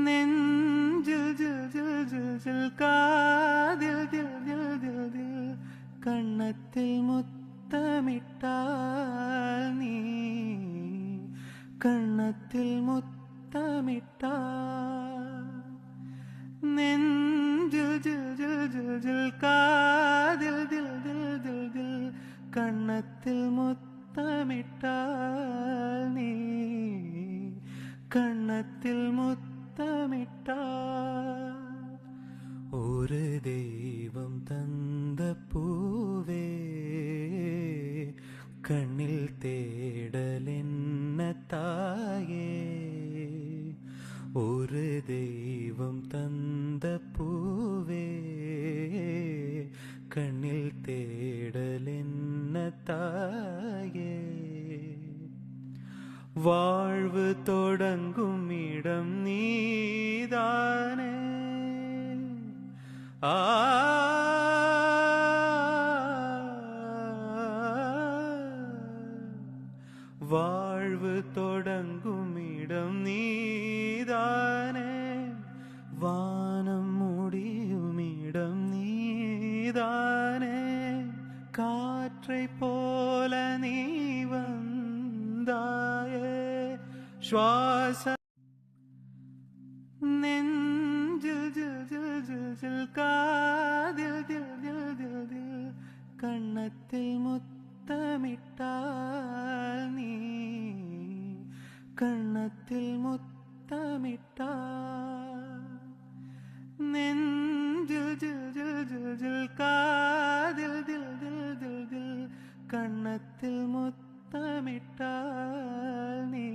നെഞ്ചിൽ ജിൽ ജിൽ ജിൽ ജിൽ കാതിൽ ദിൽ ദിൽ ദിൽ ദിൽ കണ്ണത്തിൽ മുത്തമിട്ടാൽ നീ കണ്ണത്തിൽ മുത്തമിട്ടാൽ നെഞ്ചിൽ ജിൽ ജിൽ ജിൽ ജിൽ കാതിൽ ദിൽ ദിൽ ദിൽ ദിൽ കണ്ണത്തിൽ മുത്തമിട്ടാൽ നീ കണ്ണത്തിൽ മുത്തമിട്ടാൽ ഒരു ദൈവം തந்த പൂവേ കണ്ണിൽ തേടലെന്ന തായേ ഒരു ദൈവം തந்த പൂവേ കണ്ണിൽ തേടലെന്ന തായേ வாழ்வு தொடங்கும் இடம் நீதானே வாழ்வு தொடங்கும் இடம் நீதானே வானம் முடியும் இடம் நீதானே காற்றை போல நீ வந்தாயே ശ്വാസ നെഞ്ചിൽ ജിൽ ജിൽ ജിൽ ജിൽ കാതിൽ ദിൽ ദിൽ ദിൽ ദിൽ കണ്ണത്തിൽ മുത്തമിട്ടാൽ നീ കണ്ണത്തിൽ മുത്തമിട്ടാൽ നെഞ്ചിൽ ജിൽ ജിൽ ജിൽ ജിൽ കാതിൽ ദിൽ ദിൽ ദിൽ ദിൽ കണ്ണത്തിൽ മുത്തമിട്ടാൽ നീ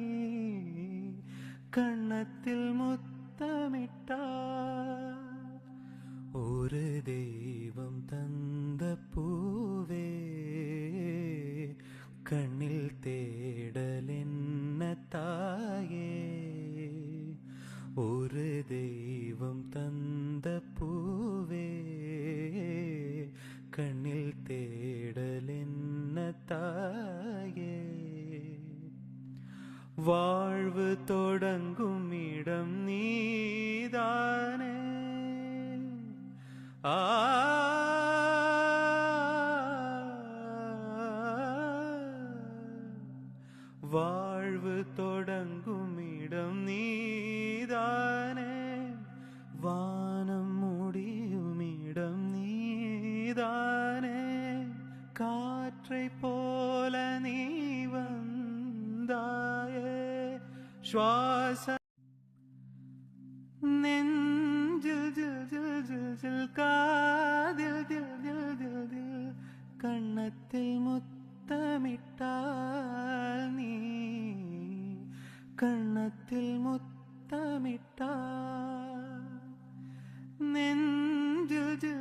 കണ്ണത്തിൽ മുത്തമിട്ടാൽ ഒരു ദൈവം തந்த പൂവേ കണ്ണിൽ തേടലെന്ന തായേ ഒരു ദൈവം തந்த പൂവേ കണ്ണിൽ തേടലെന്ന തായേ வாழ்வு தொடங்கும் இடம் நீதானே வாழ்வு தொடங்கும் இடம் நீதானே வானம் முடியும் இடம் நீதானே காற்றை போல நீ வந்தாயே ശ്വാസ നെഞ്ചിൽ ജിൽ ജിൽ ജിൽ ജിൽ കാതിൽ ദിൽ ദിൽ ദിൽ ദിൽ കണ്ണത്തിൽ മുത്തമിട്ടാൽ നീ കണ്ണത്തിൽ മുത്തമിട്ടാൽ നെഞ്ചിൽ ജിൽ